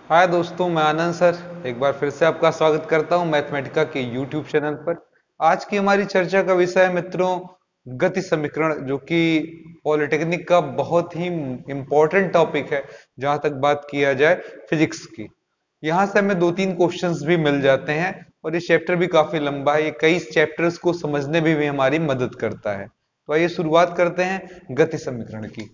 हाय दोस्तों, मैं आनंद सर एक बार फिर से आपका स्वागत करता हूं मैथमेटिका के यूट्यूब चैनल पर। आज की हमारी चर्चा का विषय है मित्रों गति समीकरण, जो कि पॉलिटेक्निक का बहुत ही इम्पोर्टेंट टॉपिक है जहां तक बात किया जाए फिजिक्स की। यहाँ से हमें दो तीन क्वेश्चंस भी मिल जाते हैं और ये चैप्टर भी काफी लंबा है। ये कई चैप्टर्स को समझने में भी हमारी मदद करता है। तो आइए शुरुआत करते हैं गति समीकरण की।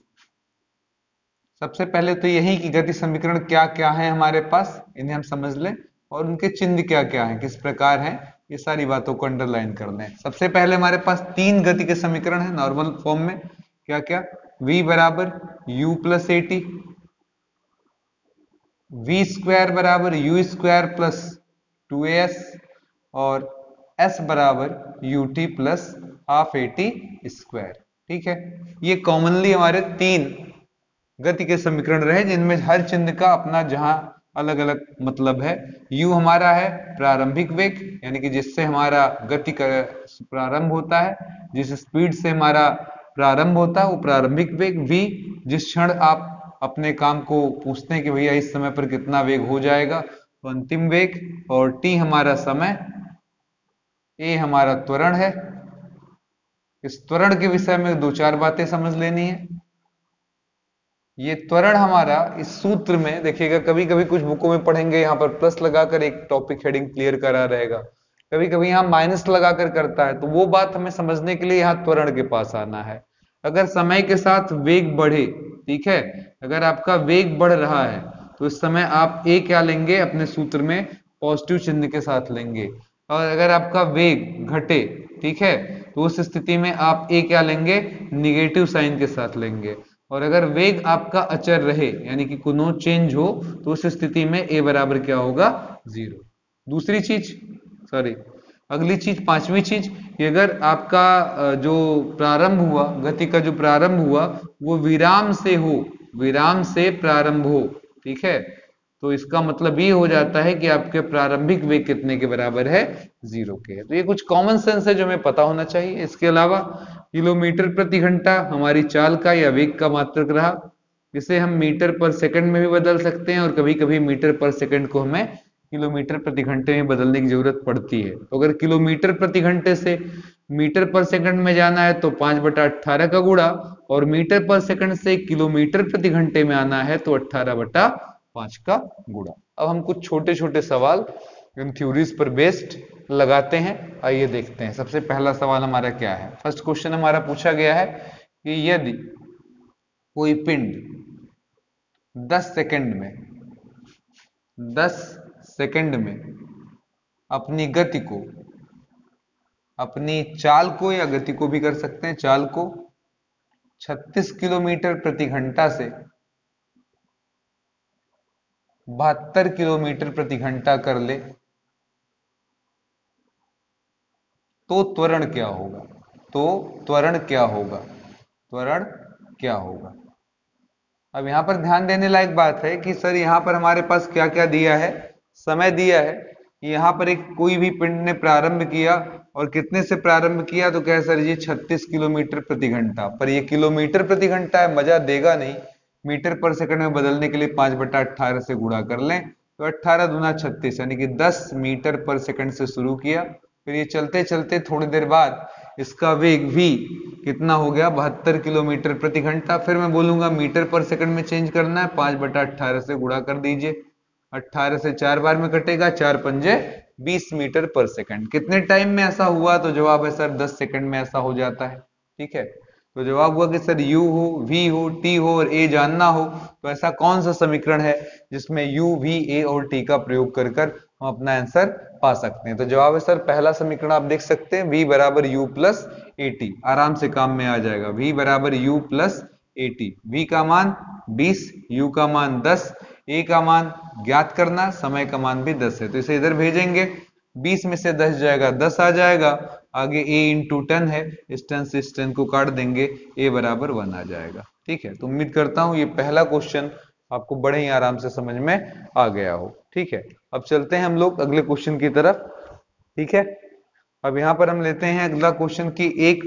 सबसे पहले तो यही कि गति समीकरण क्या क्या है हमारे पास, इन्हें हम समझ लें और उनके चिन्ह क्या क्या हैं, किस प्रकार हैं, ये सारी बातों को अंडरलाइन कर लें। सबसे पहले हमारे पास तीन गति के समीकरण हैं नॉर्मल फॉर्म में। क्या क्या? v बराबर u plus A T, V square बराबर यू स्क्वायर प्लस 2as और s बराबर U T plus half A T square. ठीक है, ये कॉमनली हमारे तीन गति के समीकरण रहे जिनमें हर चिन्ह का अपना जहां अलग अलग मतलब है। u हमारा है प्रारंभिक वेग, यानी कि जिससे हमारा गति का प्रारंभ होता है, जिस स्पीड से हमारा प्रारंभ होता है वो प्रारंभिक वेग। v जिस क्षण आप अपने काम को पूछते हैं कि भैया इस समय पर कितना वेग हो जाएगा, तो अंतिम वेग। और t हमारा समय, a हमारा त्वरण है। इस त्वरण के विषय में दो चार बातें समझ लेनी है। ये त्वरण हमारा इस सूत्र में देखिएगा, कभी कभी कुछ बुकों में पढ़ेंगे यहाँ पर प्लस लगाकर एक टॉपिक हेडिंग क्लियर करा रहेगा, कभी कभी यहाँ माइनस लगाकर करता है। तो वो बात हमें समझने के लिए यहाँ त्वरण के पास आना है। अगर समय के साथ वेग बढ़े, ठीक है, अगर आपका वेग बढ़ रहा है तो इस समय आप ए क्या लेंगे अपने सूत्र में, पॉजिटिव चिन्ह के साथ लेंगे। और अगर आपका वेग घटे, ठीक है, तो उस स्थिति में आप ए क्या लेंगे, निगेटिव साइन के साथ लेंगे। और अगर वेग आपका अचर रहे यानी कि नो चेंज हो, तो उस स्थिति में ए बराबर क्या होगा, जीरो। दूसरी चीज, सॉरी, अगली चीज, पांचवी चीज, कि अगर आपका जो प्रारंभ हुआ, गति का जो प्रारंभ हुआ वो विराम से हो, विराम से प्रारंभ हो, ठीक है, तो इसका मतलब ये हो जाता है कि आपके प्रारंभिक वेग कितने के बराबर है, जीरो के। तो ये कुछ कॉमन सेंस है जो हमें पता होना चाहिए। इसके अलावा किलोमीटर प्रति घंटा हमारी चाल का या वेग का मात्रक रहा, इसे हम मीटर पर सेकंड में भी बदल सकते हैं और कभी कभी मीटर पर सेकंड को हमें किलोमीटर प्रति घंटे में बदलने की जरूरत पड़ती है। तो अगर किलोमीटर प्रति घंटे से मीटर पर सेकंड में जाना है तो 5/18 का गुणा, और मीटर पर सेकंड से किलोमीटर प्रति घंटे में आना है तो 18/5 का गुणा। अब हम कुछ छोटे छोटे सवाल इन थ्योरीज पर बेस्ड लगाते हैं। आइए देखते हैं। सबसे पहला सवाल हमारा क्या है, फर्स्ट क्वेश्चन हमारा पूछा गया है कि यदि कोई पिंड 10 सेकंड में 10 सेकंड में अपनी गति को, अपनी चाल को या गति को भी कर सकते हैं, चाल को 36 किलोमीटर प्रति घंटा से 72 किलोमीटर प्रति घंटा कर ले, तो त्वरण क्या होगा, तो त्वरण क्या होगा, त्वरण क्या होगा। अब यहां पर ध्यान देने लायक बात है कि सर यहां पर हमारे पास क्या क्या दिया है, समय दिया है कि यहां पर एक कोई भी पिंड ने प्रारंभ किया और कितने से प्रारंभ किया, तो क्या है सर, ये 36 किलोमीटर प्रति घंटा। पर ये किलोमीटर प्रति घंटा है, मजा देगा नहीं। मीटर पर सेकंड में बदलने के लिए 5/18 से गुणा कर लें, तो 18 दूना 36, यानी कि 10 मीटर पर सेकंड से शुरू किया। फिर ये चलते चलते थोड़ी देर बाद इसका वेग v कितना हो गया, 72 किलोमीटर प्रति घंटा। फिर मैं बोलूंगा मीटर पर सेकंड में चेंज करना है, 5/18 से गुणा कर दीजिए, 18 से 4 बार में कटेगा, 4 पंजे 20 मीटर पर सेकंड। कितने टाइम में ऐसा हुआ, तो जवाब है सर 10 सेकंड में ऐसा हो जाता है। ठीक है, तो जवाब हुआ कि सर u हो, v हो, t हो और a जानना हो, तो ऐसा कौन सा समीकरण है जिसमें u, v, a और t का प्रयोग कर कर हम अपना आंसर पा सकते हैं। तो जवाब है सर पहला समीकरण आप देख सकते हैं, v बराबर u प्लस ए टी, आराम से काम में आ जाएगा। v बराबर u plus A T, v का मान 20, u का मान 10, a का मान ज्ञात करना, समय का मान भी 10 है, तो इसे इधर भेजेंगे, 20 में से 10 जाएगा 10 आ जाएगा, आगे a इंटू 10 है, इस 10 से इस 10 को काट देंगे, a बराबर 1 आ जाएगा। ठीक है, तो उम्मीद करता हूं ये पहला क्वेश्चन आपको बड़े ही आराम से समझ में आ गया हो। ठीक है, अब चलते हैं हम लोग अगले क्वेश्चन की तरफ। ठीक है, अब यहां पर हम लेते हैं अगला क्वेश्चन की एक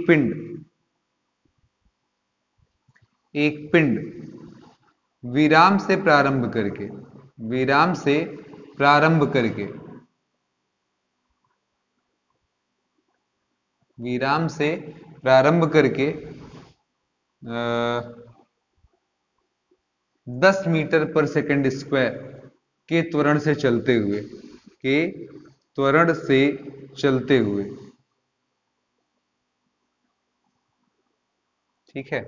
पिंड विराम से प्रारंभ करके, विराम से प्रारंभ करके, विराम से प्रारंभ करके 10 मीटर पर सेकंड स्क्वायर के त्वरण से चलते हुए, के त्वरण से चलते हुए, ठीक है,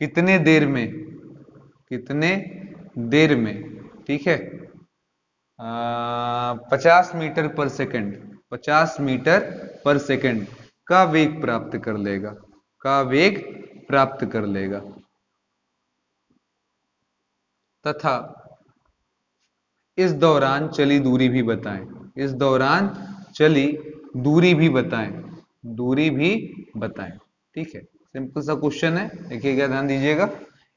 कितने देर में, कितने देर में, ठीक है, 50 मीटर पर सेकंड, 50 मीटर पर सेकंड का वेग प्राप्त कर लेगा, का वेग प्राप्त कर लेगा, तथा इस दौरान चली दूरी भी बताएं, इस दौरान चली दूरी भी बताएं, दूरी भी बताएं, ठीक है। सिंपल सा क्वेश्चन है, देखिएगा, ध्यान दीजिएगा।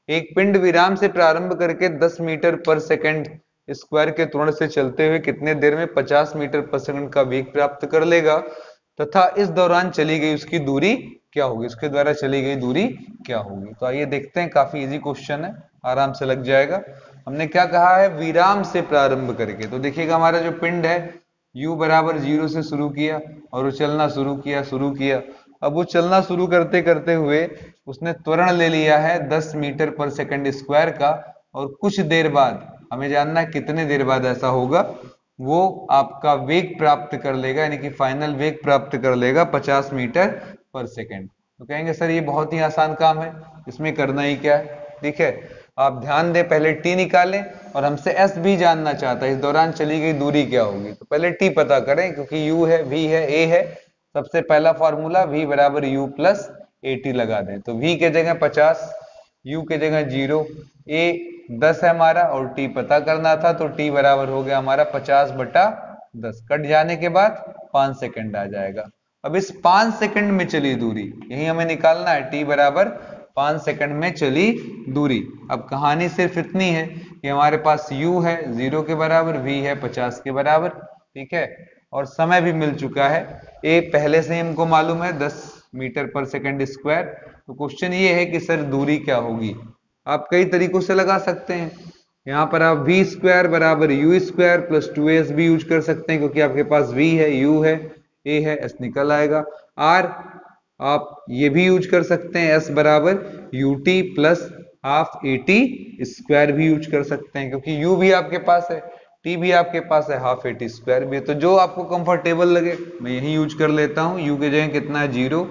एक पिंड विराम से प्रारंभ करके 10 मीटर पर सेकंड स्क्वायर के त्वरण से चलते हुए कितने देर में 50 मीटर पर सेकंड का वेग प्राप्त कर लेगा, तथा इस दौरान चली गई उसकी दूरी क्या होगी, उसके द्वारा चली गई दूरी क्या होगी। तो आइए देखते हैं, काफी इजी क्वेश्चन है, आराम से लग जाएगा। हमने क्या कहा है, विराम से प्रारंभ करके, तो देखिएगा हमारा जो पिंड है u बराबर 0 से शुरू किया और वो चलना शुरू किया। अब वो चलना शुरू करते करते हुए उसने त्वरण ले लिया है 10 मीटर पर सेकंड स्क्वायर का, और कुछ देर बाद, हमें जानना है कितने देर बाद ऐसा होगा, वो आपका वेग प्राप्त कर लेगा, यानी कि फाइनल वेग प्राप्त कर लेगा 50 मीटर पर सेकंड। तो कहेंगे सर ये बहुत ही आसान काम है, इसमें करना ही क्या है, ठीक है। आप ध्यान दें, पहले t निकालें, और हमसे s भी जानना चाहता है, इस दौरान चली गई दूरी क्या होगी। तो पहले t पता करें, क्योंकि u है, v है, a है, सबसे पहला फॉर्मूला v बराबर u प्लस at लगा दें। तो v के जगह 50, u के जगह 0, a 10 है हमारा, और t पता करना था, तो t बराबर हो गया हमारा 50/10, कट जाने के बाद 5 सेकंड आ जाएगा। अब इस 5 सेकंड में चली दूरी यही हमें निकालना है, t बराबर 5 सेकंड में चली दूरी। अब कहानी सिर्फ इतनी है कि हमारे पास u है 0 के बराबर, v है 50 के बराबर, ठीक है, और समय भी मिल चुका है, a पहले से ही हमको मालूम है 10 मीटर पर सेकंड स्क्वायर। तो क्वेश्चन ये है कि सर दूरी क्या होगी। आप कई तरीकों से लगा सकते हैं, यहाँ पर आप v स्क्वायर बराबर u स्क्वायर प्लस 2s भी यूज कर सकते हैं, क्योंकि आपके पास v है, u है, a है, s निकल आएगा। r आप ये भी यूज कर सकते हैं, s बराबर ut plus half at square भी यूज कर सकते हैं, क्योंकि u भी आपके पास है, t भी आपके पास है, हाफ at स्क्वायर भी है। तो जो आपको कंफर्टेबल लगे मैं यही यूज कर लेता हूं। u के जगह कितना है 0,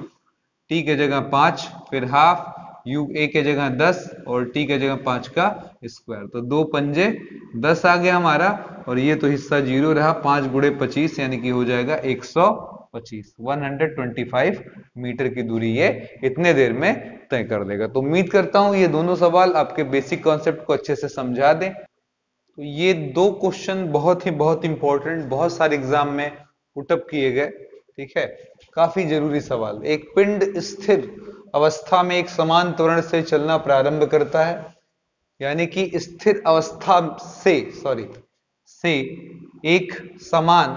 t के जगह 5, फिर हाफ, a के जगह 10 और t के जगह 5 का स्क्वायर। तो 2 पंजे 10 आ गया हमारा, और ये तो हिस्सा 0 रहा, 5 गुणे 25 यानी कि हो जाएगा 125, 125 मीटर की दूरी ये इतने देर में तय कर देगा। तो उम्मीद करता हूं ये दोनों सवाल आपके बेसिक कॉन्सेप्ट को अच्छे से समझा दें। तो ये दो क्वेश्चन बहुत इंपॉर्टेंट, बहुत सारे एग्जाम में पुटअप किए गए, ठीक है, काफी जरूरी सवाल। एक पिंड स्थिर अवस्था में एक समान त्वरण से चलना प्रारंभ करता है, यानी कि स्थिर अवस्था से एक समान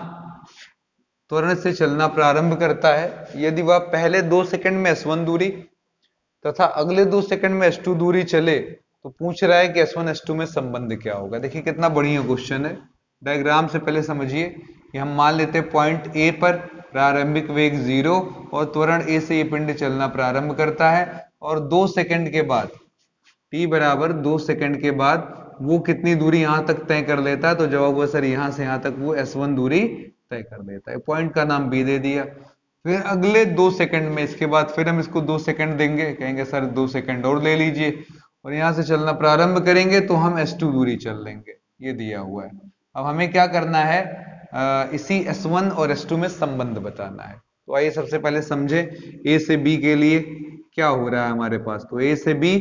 त्वरण से चलना प्रारंभ करता है यदि वह पहले 2 सेकंड में s1 दूरी तथा अगले 2 सेकंड में s2 दूरी चले। तो पूछ रहा है कि s1 s2 में संबंध क्या होगा। देखिए कितना बढ़िया क्वेश्चन है। डायग्राम से पहले समझिए कि हम मान लेते हैं पॉइंट A पर प्रारंभिक वेग 0 और त्वरण A से ये पिंड चलना प्रारंभ करता है, और 2 सेकंड के बाद t बराबर 2 सेकंड के बाद वो कितनी दूरी यहां तक तय कर लेता है। तो जवाब हुआ सर यहां से यहां तक वो s1 दूरी तय कर देता है। पॉइंट का नाम B दे दिया। फिर अगले 2 सेकंड में इसके बाद फिर हम इसको 2 सेकंड देंगे, कहेंगे सर 2 सेकंड और ले लीजिए, और यहां से चलना प्रारंभ करेंगे तो हम s2 दूरी चल लेंगे, ये दिया हुआ है। अब हमें क्या करना है, इसी s1 और s2 में संबंध बताना है। तो आइए सबसे पहले समझे a से b के लिए क्या हो रहा है हमारे पास। तो a से b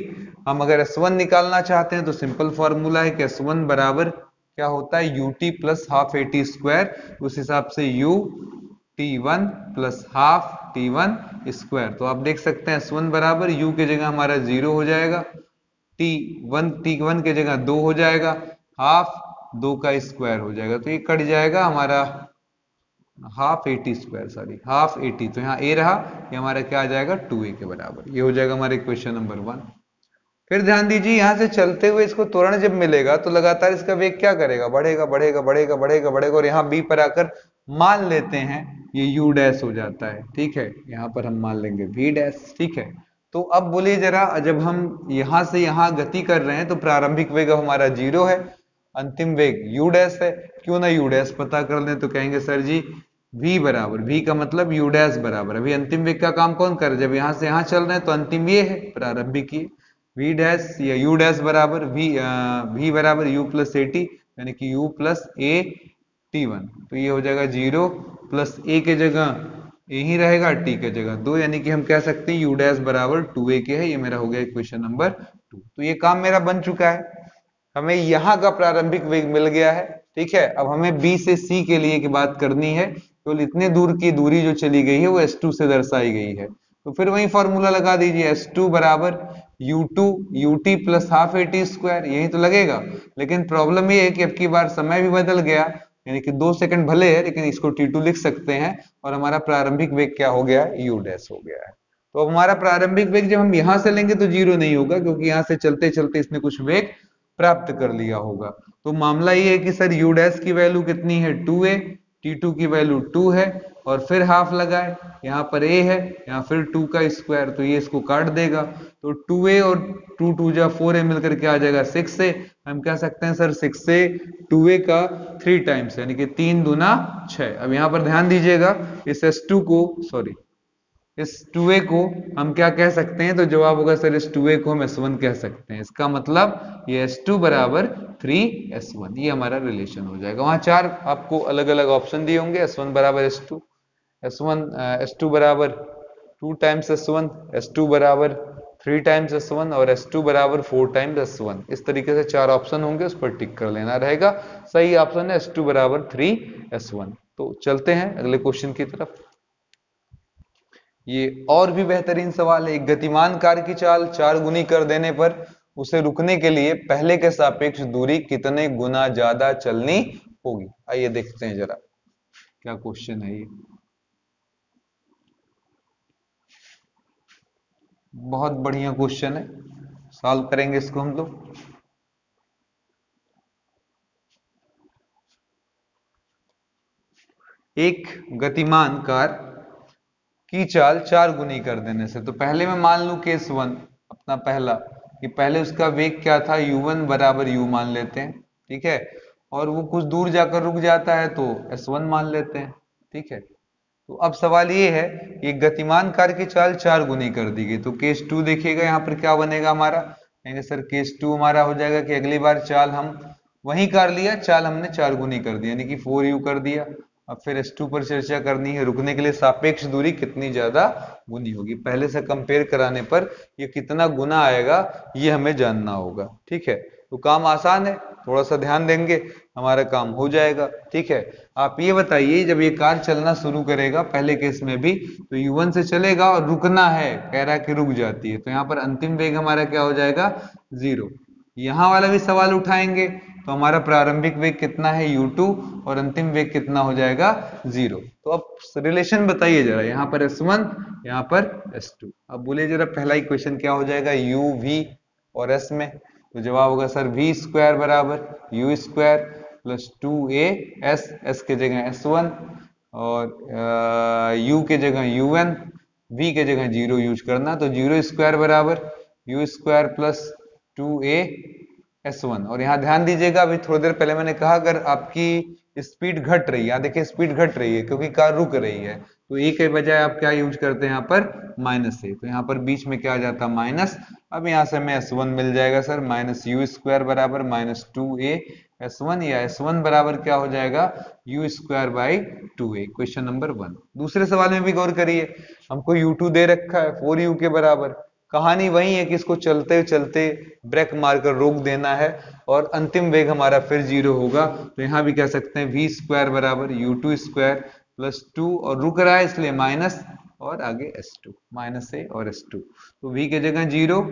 हम अगर s1 निकालना चाहते हैं तो सिंपल फॉर्मूला है कि s1 बराबर क्या होता है ut plus half at square, उस हिसाब से u t1 plus half t1 square. तो आप देख सकते हैं s1 बराबर u के जगह हमारा 0 हो जाएगा, t1 के जगह 2 हो जाएगा, हाफ 2 का स्क्वायर हो जाएगा। तो ये कट जाएगा हमारा हाफ 80 स्क्वायर, हाफ 80। तो यहाँ a रहा, ये हमारा क्या आ जाएगा 2a के बराबर। ये हो जाएगा हमारे क्वेश्चन नंबर 1। फिर ध्यान दीजिए यहाँ से चलते हुए इसको त्वरण जब मिलेगा तो लगातार इसका वेग क्या करेगा, बढ़ेगा बढ़ेगा बढ़ेगा बढ़ेगा बढ़ेगा, और यहाँ बी पर आकर मान लेते हैं ये यू डैश हो जाता है। ठीक है, यहाँ पर हम मान लेंगे वी डैश। ठीक है, तो अब बोलिए जरा, जब हम यहाँ से यहाँ गति कर रहे हैं तो प्रारंभिक वेग हमारा 0 है, अंतिम वेग यू डैश है। क्यों ना यू डैश पता कर लें, तो कहेंगे सर जी v बराबर, v का मतलब यू डैश बराबर, अभी अंतिम वेग का काम कौन कर, जब यहाँ से यहाँ चल रहे हैं तो अंतिम ये है प्रारंभिक ये v डैश या u डैश बराबर v बराबर u प्लस ए टी, यानी कि u प्लस ए t1। तो ये हो जाएगा 0 प्लस a के जगह a ही रहेगा, t के जगह 2, यानी कि हम कह सकते हैं u डैश बराबर 2a के है। ये मेरा हो गया इक्वेशन नंबर 2। तो ये काम मेरा बन चुका है, हमें यहाँ का प्रारंभिक वेग मिल गया है। ठीक है, अब हमें b से c के लिए की बात करनी है, तो इतने दूर की दूरी जो चली गई है वो s2 से दर्शाई गई है। तो फिर वही फॉर्मूला लगा दीजिए, s2 बराबर u2 ut plus half A T square, यही तो लगेगा। लेकिन प्रॉब्लम ये है कि अब की बार समय भी बदल गया, यानी कि 2 सेकंड भले है लेकिन इसको t2 लिख सकते हैं, और हमारा प्रारंभिक वेग क्या हो गया, u डैश हो गया है। तो अब हमारा प्रारंभिक वेग जब हम यहां से लेंगे तो 0 नहीं होगा, क्योंकि यहां से चलते चलते इसने कुछ वेग प्राप्त कर लिया होगा। तो मामला ये है कि सर u डैश की वैल्यू कितनी है, 2a, t2 की वैल्यू 2 है, और फिर हाफ लगाए, यहाँ पर a है, यहाँ फिर 2 का स्क्वायर, तो ये इसको काट देगा, तो 2a और 2 2 जा 4a मिलकर के आ जाएगा 6a। हम कह सकते हैं सर 6a 2a का 3 टाइम्स, यानी कि 3 दूना 6। अब यहाँ पर ध्यान दीजिएगा, इस s2 को, सॉरी इस 2a को हम क्या कह सकते हैं, तो जवाब होगा सर इस 2a को हम s1 कह सकते हैं। इसका मतलब ये s2 बराबर 3s1, ये हमारा रिलेशन हो जाएगा। वहां 4 आपको अलग अलग ऑप्शन दिए होंगे, s1 बराबर s2, s2 बराबर 2 टाइम्स s1, s2 बराबर 3 टाइम्स s1 और s2 बराबर 4 टाइम्स s1। इस तरीके से 4 ऑप्शन होंगे, उस पर टिक कर लेना रहेगा। सही ऑप्शन है s2 बराबर 3s1। तो चलते हैं अगले क्वेश्चन की तरफ। ये और भी बेहतरीन सवाल है, एक गतिमान कार की चाल 4 गुनी कर देने पर उसे रुकने के लिए पहले के सापेक्ष दूरी कितने गुना ज्यादा चलनी होगी। आइए देखते हैं जरा क्या क्वेश्चन है ये। बहुत बढ़िया क्वेश्चन है, सॉल्व करेंगे इसको हम लोग। एक गतिमान कार की चाल 4 गुनी कर देने से, तो पहले मैं मान लूं केस 1 अपना पहला, कि पहले उसका वेग क्या था, u1 बराबर u मान लेते हैं। ठीक है, और वो कुछ दूर जाकर रुक जाता है तो s1 मान लेते हैं। ठीक है, तो अब सवाल ये है, ये गतिमान कार की चाल 4 गुनी कर दी गई, तो केस 2 देखिएगा यहाँ पर क्या बनेगा हमारा। कहेंगे सर केस 2 हमारा हो जाएगा कि अगली बार चाल हम वही कर लिया, चाल हमने 4 गुनी कर दी, यानी कि 4u कर दिया। अब फिर S2 पर चर्चा करनी है, रुकने के लिए सापेक्ष दूरी कितनी ज्यादा गुनी होगी, पहले से कंपेयर कराने पर ये कितना गुना आएगा ये हमें जानना होगा। ठीक है, तो काम आसान है, थोड़ा सा ध्यान देंगे हमारा काम हो जाएगा। ठीक है, आप ये बताइए, जब ये कार चलना शुरू करेगा पहले केस में भी, तो u1 से चलेगा और रुकना है, कह रहा है कि रुक जाती है, तो यहाँ पर अंतिम वेग हमारा क्या हो जाएगा, 0। यहाँ वाला भी सवाल उठाएंगे तो हमारा प्रारंभिक वेग कितना है, u2, और अंतिम वेग कितना हो जाएगा, 0। तो अब रिलेशन बताइए जरा, यहाँ पर s1, यहाँ पर s2। अब बोलिए जरा पहला इक्वेशन क्या हो जाएगा, u v और s में, तो जवाब होगा सर v स्क्वायर बराबर u square plus 2a s के जगह s1 और u के जगह un, v के जगह 0 यूज करना, तो 0 स्क्वायर बराबर u square plus 2a s1। और यहाँ ध्यान दीजिएगा, अभी थोड़ी देर पहले मैंने कहा अगर आपकी स्पीड घट रही है, यहाँ देखिए स्पीड घट रही है क्योंकि कार रुक रही है, तो a के बजाय आप क्या यूज करते हैं यहाँ पर माइनस a, तो यहाँ पर बीच में क्या आ जाता माइनस। अब यहाँ से हमें s1 मिल जाएगा सर माइनस u स्क्वायर बराबर माइनस 2a s1, या s1 बराबर क्या हो जाएगा, u square by 2a। Question number 1। दूसरे सवाल में भी गौर करिए, हमको u2 दे रखा है 4u के बराबर, कहानी वही है कि इसको चलते चलते ब्रेक मारकर रोक देना है और अंतिम वेग हमारा फिर 0 होगा। तो यहाँ भी कह सकते हैं v स्क्वायर बराबर u2 स्क्वायर प्लस 2, और रुक रहा है इसलिए माइनस, और आगे s2 माइनस a और s2, तो v के जगह 0,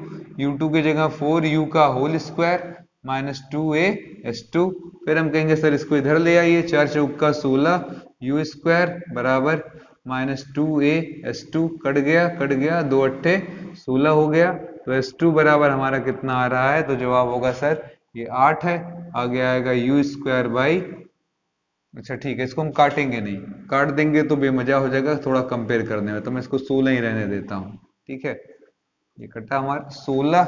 u2 के जगह 4u का whole square minus 2a s2। फिर हम कहेंगे सर इसको इधर ले आइए, 4 चौक का 16 u स्क्वायर बराबर माइनस 2a s2, कट गया 2 अट्ठे 16 हो गया, तो S2 बराबर हमारा कितना आ रहा है, तो जवाब होगा सर ये 8 है। आगे आएगा यू स्क्वायर बाई, अच्छा ठीक है, इसको हम काटेंगे नहीं, काट देंगे तो बेमजा हो जाएगा थोड़ा कंपेयर करने में, तो मैं इसको 16 ही रहने देता हूँ। ठीक है, ये कटा हमारा 16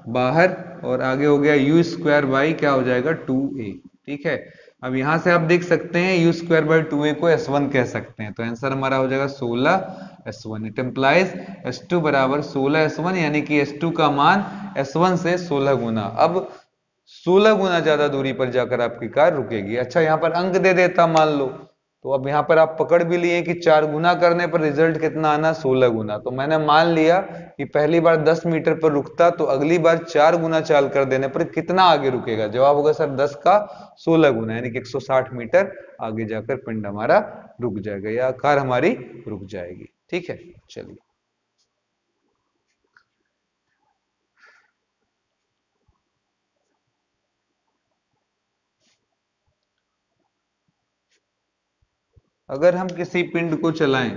बाहर, और आगे हो गया यू स्क्वायर बाई क्या हो जाएगा 2a। ठीक है, अब यहां से आप देख सकते हैं यू स्क्वायर बाई 2a को S1 कह सकते हैं, तो आंसर हमारा हो जाएगा 16S1। इट एम्प्लाइज S2 बराबर 16S1, यानी कि S2 का मान S1 से 16 गुना। अब 16 गुना ज्यादा दूरी पर जाकर आपकी कार रुकेगी। अच्छा, यहाँ पर अंक दे देता मान लो, तो अब यहाँ पर आप पकड़ भी लिए कि 4 गुना करने पर रिजल्ट कितना आना, 16 गुना। तो मैंने मान लिया कि पहली बार 10 मीटर पर रुकता, तो अगली बार 4 गुना चाल कर देने पर कितना आगे रुकेगा। जवाब होगा सर 10 का 16 गुना, यानी कि 160 मीटर आगे जाकर पिंड हमारा रुक जाएगा या कार हमारी रुक जाएगी। ठीक है, चलिए अगर हम किसी पिंड को चलाएं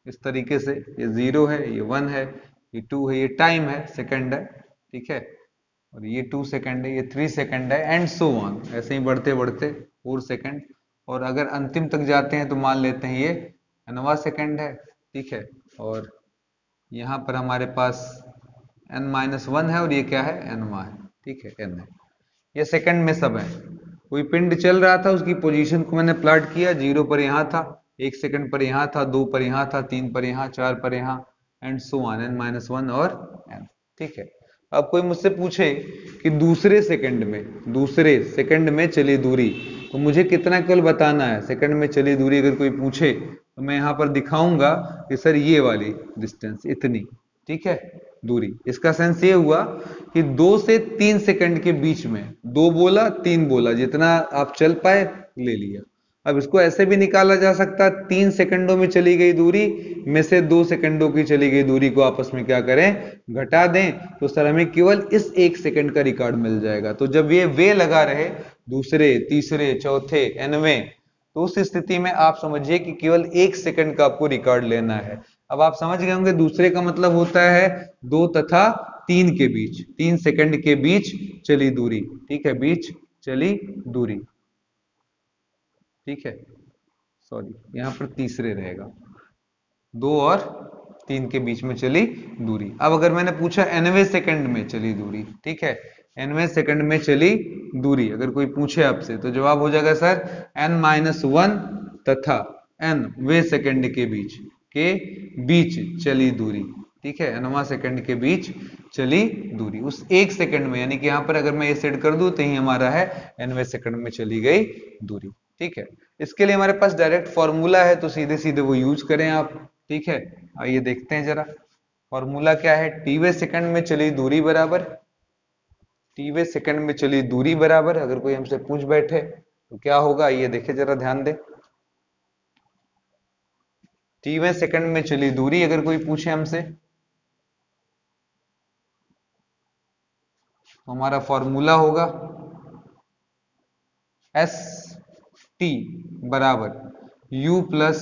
इस तरीके से, ये 0 है, ये 1 है, ये 2 है, ये टाइम है, सेकंड है, ठीक है, और ये 2 सेकंड है, ये 3 सेकंड है, एंड सो ऑन, ऐसे ही बढ़ते बढ़ते 4 सेकंड, और अगर अंतिम तक जाते हैं तो मान लेते हैं ये nवां सेकंड है। ठीक है, और यहाँ पर हमारे पास n-1 है, और ये क्या है, nवां है। ठीक है, n है, ये सेकंड में सब है। कोई पिंड चल रहा था, उसकी पोजीशन को मैंने प्लॉट किया, 0 पर यहाँ था, 1 सेकंड पर यहाँ था, 2 पर यहाँ था, 3 पर यहाँ, 4 पर यहाँ, एंड सो ऑन, n-1 और n। ठीक है, अब कोई मुझसे पूछे कि दूसरे सेकंड में चली दूरी, तो मुझे कितना केवल बताना है। सेकंड में चली दूरी अगर कोई पूछे तो मैं यहाँ पर दिखाऊंगा कि सर ये वाली डिस्टेंस इतनी, ठीक है, दूरी। इसका सेंस ये हुआ कि 2 से 3 सेकंड के बीच में, 2 बोला 3 बोला, जितना आप चल पाए ले लिया। अब इसको ऐसे भी निकाला जा सकता है, 3 सेकंडों में चली गई दूरी में से 2 सेकंडों की चली गई दूरी को आपस में क्या करें, घटा दें, तो सर हमें केवल इस 1 सेकंड का रिकॉर्ड मिल जाएगा। तो जब ये वे लगा रहे दूसरे, तीसरे, चौथे, nवें, तो उस स्थिति में आप समझिए कि केवल 1 सेकंड का आपको रिकॉर्ड लेना है। अब आप समझ गए होंगे दूसरे का मतलब होता है 2 तथा 3 के बीच, 3 सेकंड के बीच चली दूरी। ठीक है, बीच चली दूरी। ठीक है, सॉरी यहाँ पर तीसरे रहेगा, 2 और 3 के बीच में चली दूरी। अब अगर मैंने पूछा nवें सेकंड में चली दूरी, ठीक है, nवें सेकंड में चली दूरी अगर कोई पूछे आपसे, तो जवाब हो जाएगा सर n-1 तथा nवें सेकंड के बीच चली दूरी। ठीक है, nवां सेकंड के बीच चली दूरी उस 1 सेकंड में, यानी कि यहां पर अगर मैं ये सेट कर दूं तो ही हमारा है nवें सेकंड में चली गई दूरी। ठीक है, इसके लिए हमारे पास डायरेक्ट फॉर्मूला है, तो सीधे सीधे वो यूज करें आप। ठीक है, आइए देखते हैं जरा फॉर्मूला क्या है। टीवे सेकंड में चली दूरी बराबर, टीवे सेकंड में चली दूरी बराबर, अगर कोई हमसे पूछ बैठे तो क्या होगा, आइए देखें जरा, ध्यान दें। टीवे सेकंड में चली दूरी अगर कोई पूछे हमसे, तो हमारा फॉर्मूला होगा एस टी बराबर यू प्लस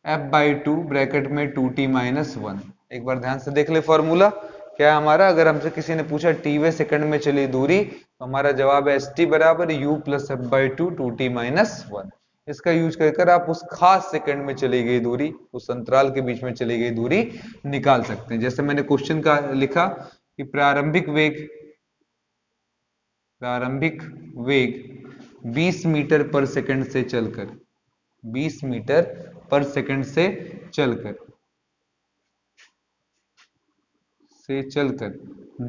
f/2 ब्रैकेट में 2t-1। एक बार ध्यान से देख ले फॉर्मूला क्या है हमारा। अगर हमसे किसी ने पूछा टीवे सेकंड में चली दूरी, तो हमारा जवाब है एस टी बराबर यू प्लस f/2 2t-1। इसका यूज कर आप उस खास सेकंड में चली गई दूरी, उस अंतराल के बीच में चली गई दूरी निकाल सकते हैं। जैसे मैंने क्वेश्चन का लिखा कि प्रारंभिक वेग 20 मीटर पर सेकंड से चलकर 20 मीटर पर सेकंड से चलकर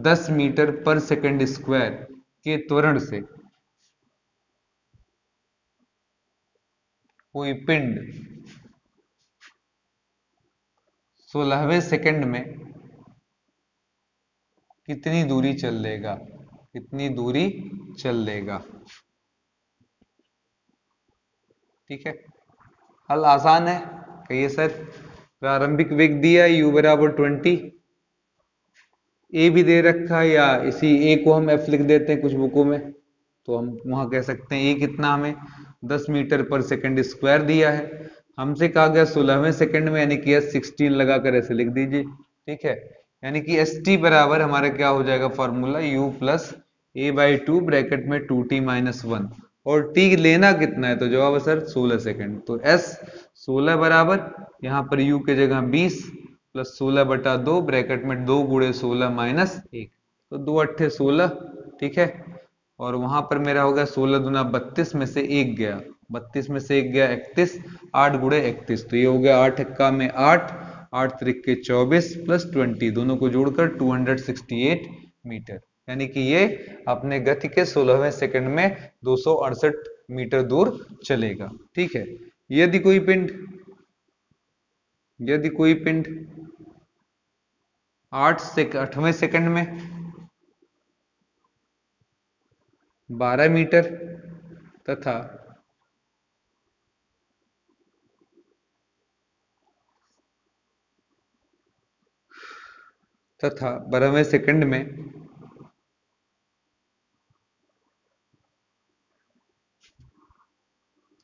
10 मीटर पर सेकंड स्क्वायर के त्वरण से कोई पिंड 16वें सेकंड में कितनी दूरी चल लेगा। ठीक है, हल आसान है। कहिए सर, प्रारंभिक वेग दिया u बराबर 20, ए भी दे रखा है, या इसी ए को हम एफ लिख देते हैं कुछ बुकों में, तो हम वहां कह सकते हैं ए कितना, हमें 10 मीटर पर सेकंड स्क्वायर दिया है। हमसे कहा गया 16वें सेकंड में, यानी कि 16 लगाकर ऐसे लिख दीजिए। ठीक है, यानी कि एस टी बराबर हमारा क्या हो जाएगा formula, u plus A by two bracket में 2t-1, और t लेना कितना है, तो जवाब है सर 16 सेकंड। तो s 16 बराबर यहाँ पर u के जगह 20 प्लस 16/2 ब्रैकेट में 2 गुणे 16 माइनस 1, तो 2 अट्ठे 16, ठीक है। और वहां पर मेरा होगा 16 दूना 32 में से 1 गया, 32 में से 1 गया 31, 8 गुणे 31, तो ये हो गया 8 एक्का में 8, 8 त्रिक 24 प्लस 20, दोनों को जोड़कर 268 मीटर, यानी कि ये अपने गति के 16वें सेकंड में 268 मीटर दूर चलेगा, ठीक है। यदि कोई पिंड 8वें सेकंड में 12 मीटर तथा 12वें सेकंड में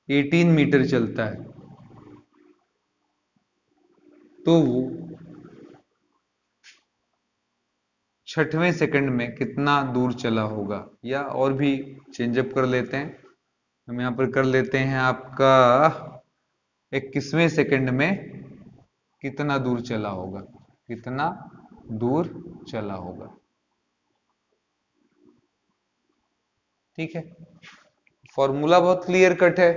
18 मीटर चलता है, तो वो 6वें सेकंड में कितना दूर चला होगा, या और भी चेंजअप कर लेते हैं, हम यहां पर कर लेते हैं आपका 21वें सेकंड में कितना दूर चला होगा, कितना दूर चला होगा, ठीक है। फॉर्मूला बहुत क्लियर कट है,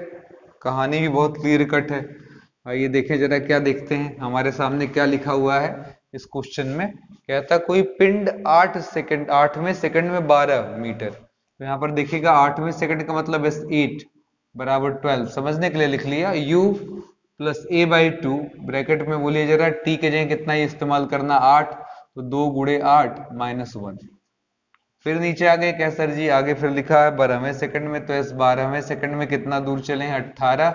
कहानी भी बहुत क्लियर कट है। आइए देखें जरा, क्या देखते हैं हमारे सामने क्या लिखा हुआ है इस क्वेश्चन में। कहता कोई पिंड 8वें सेकंड में 12 मीटर, तो यहाँ पर देखिएगा 8वें सेकंड का मतलब 8 बराबर 12, समझने के लिए लिख लिया u plus A by two bracket में बोलिए जरा t के जगह कितना ही इस्तेमाल करना 8, तो 2 गुणे 8 माइनस 1। फिर नीचे आ गए, क्या सर जी आगे फिर लिखा है 12वें सेकंड में, तो इस 12वें सेकंड में कितना दूर चले हैं 18,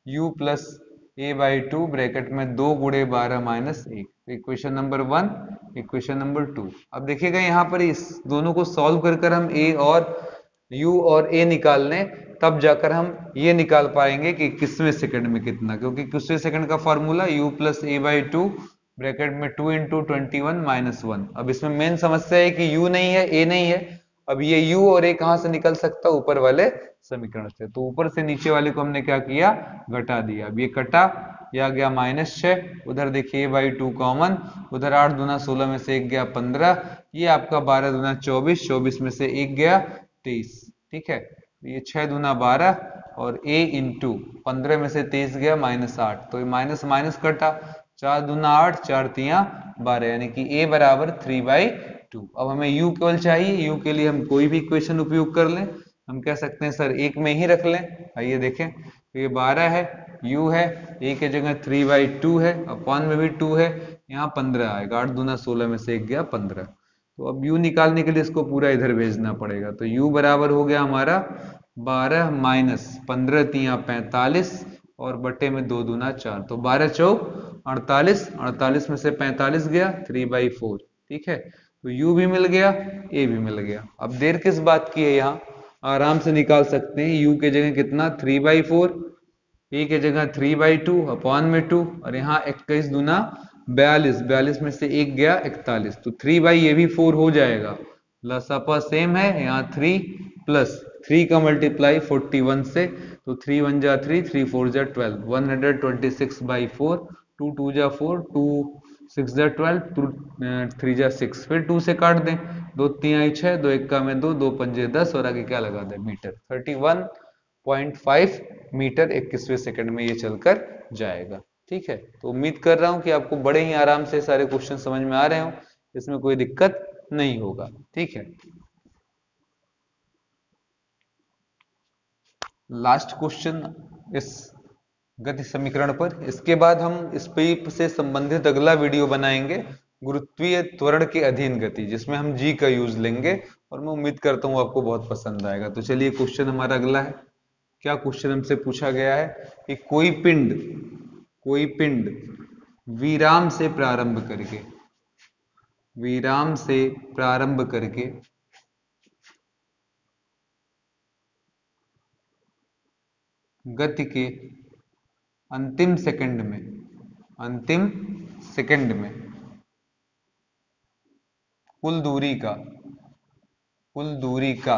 u plus A by two bracket में 2 गुणे 12 minus 1, equation number 1, equation number 2। अब देखिएगा यहाँ पर इस दोनों को सॉल्व कर कर हम a और u और a निकाल लें, तब जाकर हम ये निकाल पाएंगे कि किसवें सेकंड में कितना, क्योंकि किसवें सेकंड का formula u plus A by two bracket में 2 इंटू 21 माइनस 1। अब इसमें मेन समस्या है कि u नहीं है, a नहीं है। अब ये u और a कहां से निकल सकता है, ऊपर वाले समीकरण से, तो ऊपर से नीचे वाले को हमने क्या किया, घटा दिया। अब ये कटा, यह आ गया -6, उधर देखिए बाई 2 कॉमन, उधर 8 दूना 16 में से 1 गया 15, ये आपका 12 दूना 24, 24 में से 1 गया 23, ठीक है। ये 6 दूना 12 और a इंटू 15 में से 23 गया -8, तो ये माइनस माइनस कटा, 4 दूना 8, 4 तिया 12, यानी कि a बराबर 3/2। अब हमें u केवल चाहिए, u के लिए हम कोई भी इक्वेशन उपयोग कर लें, हम कह सकते हैं सर एक में ही रख लें। आइए देखें, तो ये 12 है, u है, a के जगह 3/2 है, अपॉन में भी 2 है, यहाँ 15 आएगा, 8 दूना 16 में से 1 गया 15। तो अब u निकालने के लिए इसको पूरा इधर भेजना पड़ेगा, तो u बराबर हो गया हमारा 12 माइनस 15 तिया 45 और बटे में 2 दूना 4, तो 12 चौक 48, 48 में से 45 गया 3/4, ठीक है। तो u भी मिल गया, a भी मिल गया। अब देर किस बात की है, यहाँ आराम से निकाल सकते हैं, u के जगह कितना 3/4, a के जगह 3/2 अपॉन में 2, और यहाँ 21 दूना 42, 42 में से 1 गया 41, तो 3 ये भी 4 हो जाएगा, लसापा सेम है, यहाँ 3 प्लस 3 का मल्टीप्लाई 41 से, तो 3 1 जा 3, 3 4 जा 12, 126/4, 2 2 जा 4, 2 6 जा 12, 2 3 जा 6, फिर 2 से काट दें, 2 3 6, 2 1 में 2, 2 पंजे 10, और आगे क्या लगा दें मीटर, 31.5 मीटर 21वें सेकंड में ये चलकर जाएगा, ठीक है। तो उम्मीद कर रहा हूं कि आपको बड़े ही आराम से सारे क्वेश्चन समझ में आ रहे हो, इसमें कोई दिक्कत नहीं होगा, ठीक है। लास्ट क्वेश्चन इस गति समीकरण पर, इसके बाद हम इस पे से संबंधित अगला वीडियो बनाएंगे, गुरुत्वीय त्वरण के अधीन गति, जिसमें हम जी का यूज लेंगे, और मैं उम्मीद करता हूं आपको बहुत पसंद आएगा। तो चलिए क्वेश्चन हमारा अगला है। क्या क्वेश्चन हमसे पूछा गया है कि कोई पिंड विराम से प्रारंभ करके गति के अंतिम सेकंड में कुल दूरी का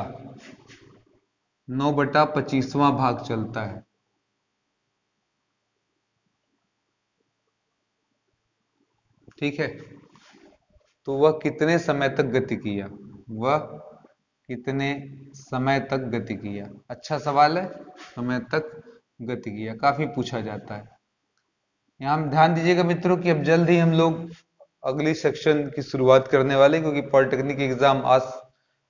9/25वां भाग चलता है। ठीक है, तो वह कितने समय तक गति किया, वह कितने समय तक गति किया। अच्छा सवाल है, समय तक गति किया, काफी पूछा जाता है। यहाँ ध्यान दीजिएगा मित्रों कि अब जल्द ही हम लोग अगली सेक्शन की शुरुआत करने वाले हैं, क्योंकि पॉलिटेक्निक एग्जाम आज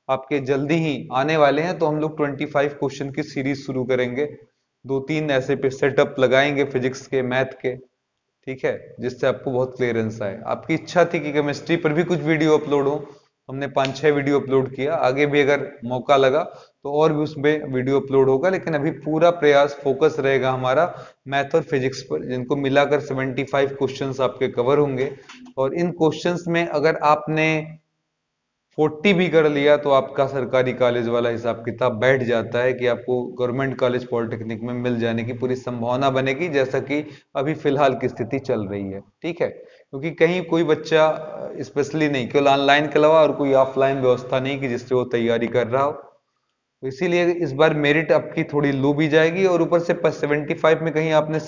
आपके जल्दी ही आने वाले हैं। तो हम लोग 25 क्वेश्चन की सीरीज शुरू करेंगे, 2-3 ऐसे पे सेटअप लगाएंगे फिजिक्स के, मैथ के, ठीक है, जिससे आपको बहुत क्लियरेंस आए। आपकी इच्छा थी कि केमिस्ट्री पर भी कुछ वीडियो अपलोड हो, हमने 5-6 वीडियो अपलोड किया, आगे भी अगर मौका लगा तो और भी उसमें वीडियो अपलोड होगा, लेकिन अभी पूरा प्रयास फोकस रहेगा हमारा मैथ और फिजिक्स पर, जिनको मिलाकर 75 क्वेश्चंस आपके कवर होंगे। और इन क्वेश्चंस में अगर आपने 40 भी कर लिया तो आपका सरकारी कॉलेज वाला हिसाब किताब बैठ जाता है कि आपको गवर्नमेंट कॉलेज पॉलिटेक्निक में मिल जाने की पूरी संभावना बनेगी, जैसा कि अभी फिलहाल की स्थिति चल रही है। ठीक है, क्योंकि कहीं कोई बच्चा स्पेशली नहीं, केवल ऑनलाइन के अलावा और कोई ऑफलाइन व्यवस्था नहीं कि जिससे वो तैयारी कर रहा हो, तो इसीलिए इस बार मेरिट आपकी थोड़ी लो भी जाएगी। और ऊपर से 75 में कहीं आपने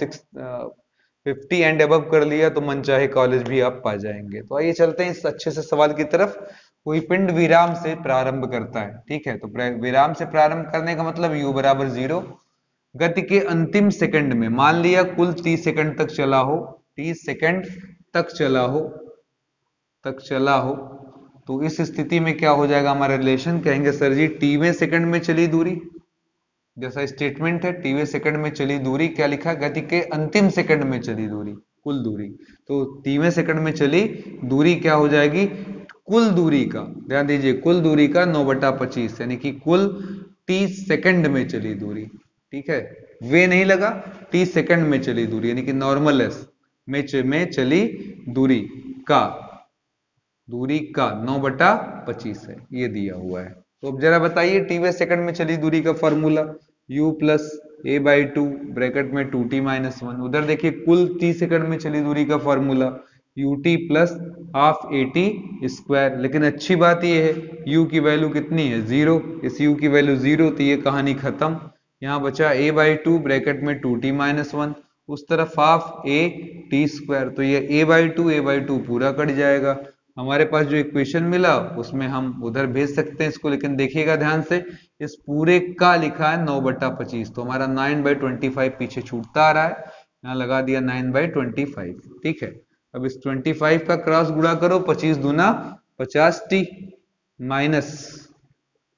50 एंड अबव कर लिया तो मनचाहे कॉलेज भी आप पा जाएंगे। तो आइए चलते हैं इस अच्छे से सवाल की तरफ। कोई पिंड विराम से प्रारंभ करता है, ठीक है, तो विराम से प्रारंभ करने का मतलब u बराबर 0, गति के अंतिम सेकंड में, मान लिया कुल 30 सेकंड तक चला हो, 30 सेकंड तक चला हो, तो इस स्थिति में क्या हो जाएगा हमारा रिलेशन, कहेंगे सर जी टीवें सेकंड में चली दूरी, जैसा स्टेटमेंट है टीवें सेकंड में चली दूरी, क्या लिखा है, गति के अंतिम सेकंड में चली दूरी, कुल दूरी। तो 30वें सेकंड में चली दूरी क्या हो जाएगी, कुल दूरी का, ध्यान दीजिए, कुल दूरी का 9/25, यानी कि कुल 30 सेकंड में चली दूरी। ठीक है, वे नहीं लगा, 30 सेकंड में चली दूरी, यानी कि नॉर्मल एस में चली दूरी का 9/25 है, ये दिया हुआ है। तो अब जरा बताइए टीवें सेकंड में चली दूरी का formula u plus a/2 bracket में 2t-1। उधर देखिए कुल 30 सेकंड में चली दूरी का formula ut plus half at²। लेकिन अच्छी बात यह है u की वैल्यू कितनी है, 0, इस u की वैल्यू 0, तो ये कहानी खत्म। यहाँ बचा a/2 ब्रैकेट में 2t-1, उस तरफ हाफ at², तो ये a/2 पूरा कट जाएगा। हमारे पास जो इक्वेशन मिला उसमें हम उधर भेज सकते हैं इसको, लेकिन देखिएगा ध्यान से, इस पूरे का लिखा है 9/25, तो हमारा 9/25 पीछे छूटता आ रहा है, यहाँ लगा दिया 9/25। ठीक है, अब इस 25 का क्रॉस गुणा करो, 25 दूना 50t माइनस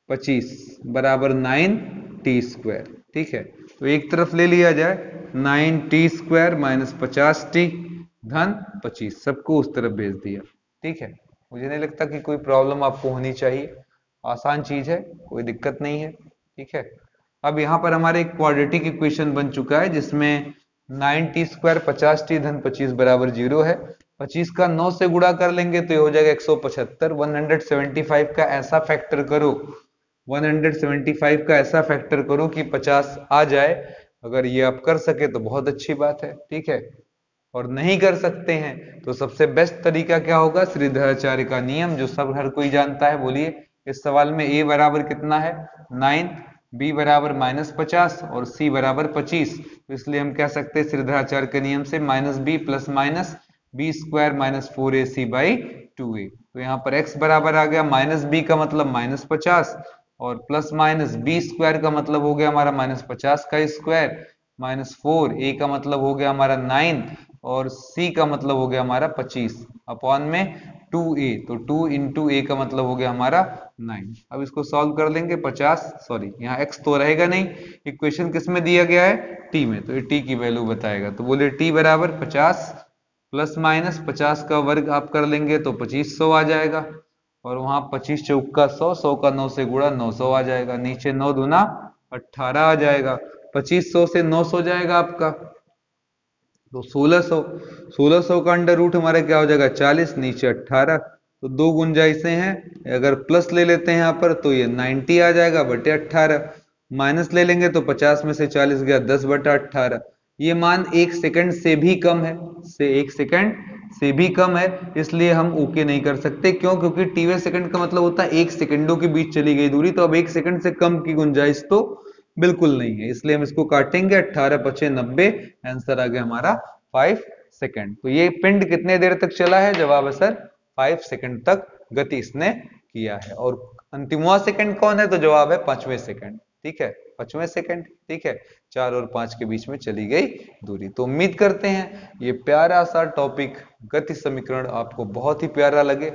25 बराबर 9t²। ठीक है, तो एक तरफ ले लिया जाए, 9t² माइनस 50t धन 25, सबको उस तरफ भेज दिया। ठीक है, मुझे नहीं लगता कि कोई प्रॉब्लम आपको होनी चाहिए, आसान चीज है, कोई दिक्कत नहीं है। ठीक है, अब यहां पर हमारे एक क्वाड्रेटिक इक्वेशन बन चुका है जिसमें 9t² 50t धन 25 बराबर 0 है। 25 का 9 से गुणा कर लेंगे तो ये हो जाएगा 175। 175 का ऐसा फैक्टर करो, 175 का ऐसा फैक्टर करो कि 50 आ जाए। अगर ये आप कर सके तो बहुत अच्छी बात है। ठीक है, और नहीं कर सकते हैं तो सबसे बेस्ट तरीका क्या होगा, श्रीधराचार्य का नियम जो सब हर कोई जानता है। बोलिए, इस सवाल में a बराबर कितना है 9, b बराबर -50 और c बराबर 25, तो इसलिए हम कह सकते हैं श्रीधराचार्य के नियम से -b plus minus b² - 4ac/2a। तो यहाँ पर x बराबर आ गया -b का मतलब -50 और प्लस माइनस b² का मतलब हो गया हमारा -50 का स्क्वायर, -4a का मतलब हो गया हमारा 9 और c का मतलब हो गया हमारा 25 अपॉन में 2a, तो 2 इंटू a का मतलब हो गया हमारा 9। अब इसको सॉल्व कर लेंगे, 50 सॉरी यहाँ x तो रहेगा नहीं, इक्वेशन किस में दिया गया है, t में, तो ये t की वैल्यू बताएगा। तो बोले t बराबर 50 प्लस माइनस 50 का वर्ग आप कर लेंगे तो 2500 आ जाएगा, और वहां 25 चौका 100, 100 का 9 से गुणा 900 आ जाएगा, नीचे 9 दूना 18 आ जाएगा, 2500 से 900 जाएगा आपका तो 1600, 1600 का अंडर रूट हमारा क्या हो जाएगा 40, नीचे 18, तो दो गुंजाइशें हैं। अगर प्लस ले लेते हैं यहाँ पर तो ये 90 आ जाएगा बटे 18, माइनस ले लेंगे तो 50 में से 40 गया 10/18। ये मान 1 सेकंड से भी कम है, से 1 सेकंड से भी कम है, इसलिए हम ओके नहीं कर सकते। क्यों? क्योंकि टी सेकंड का मतलब होता है 1 सेकंडों के बीच चली गई दूरी, तो अब 1 सेकंड से कम की गुंजाइश तो बिल्कुल नहीं है, इसलिए हम इसको काटेंगे। 18 पचे 90, आंसर आ गया हमारा 5 सेकंड। तो ये पिंड कितने देर तक चला है? जवाब है सर 5 सेकंड तक गति इसने किया है। और अंतिमवा सेकंड कौन है? तो जवाब है 5वें सेकंड। ठीक है, 5वें सेकंड। ठीक है, 4 और 5 के बीच में चली गई दूरी। तो उम्मीद करते हैं ये प्यारा सा टॉपिक गति समीकरण आपको बहुत ही प्यारा लगे।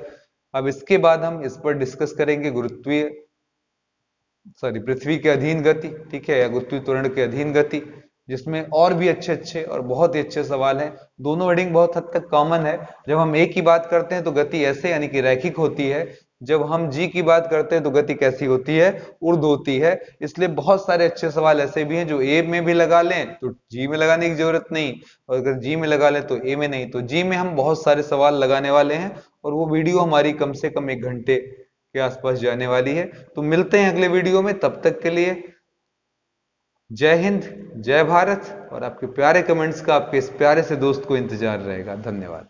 अब इसके बाद हम इस पर डिस्कस करेंगे पृथ्वी के अधीन गति, ठीक है, या गुरुत्वीय त्वरण के अधीन गति, जिसमें और भी अच्छे अच्छे और बहुत ही अच्छे सवाल हैं। दोनों हेडिंग बहुत हद तक कॉमन है। जब हम एक की बात करते हैं तो गति ऐसे यानी कि रैखिक होती है, जब हम जी की बात करते हैं तो गति कैसी होती है? ऊर्ध्व होती है। इसलिए बहुत सारे अच्छे सवाल ऐसे भी हैं जो ए में भी लगा लें तो जी में लगाने की जरूरत नहीं, और अगर जी में लगा लें तो ए में नहीं। तो जी में हम बहुत सारे सवाल लगाने वाले हैं, और वो वीडियो हमारी कम से कम 1 घंटे के आसपास जाने वाली है। तो मिलते हैं अगले वीडियो में, तब तक के लिए जय हिंद, जय भारत। और आपके प्यारे कमेंट्स का आपके इस प्यारे से दोस्त को इंतजार रहेगा। धन्यवाद।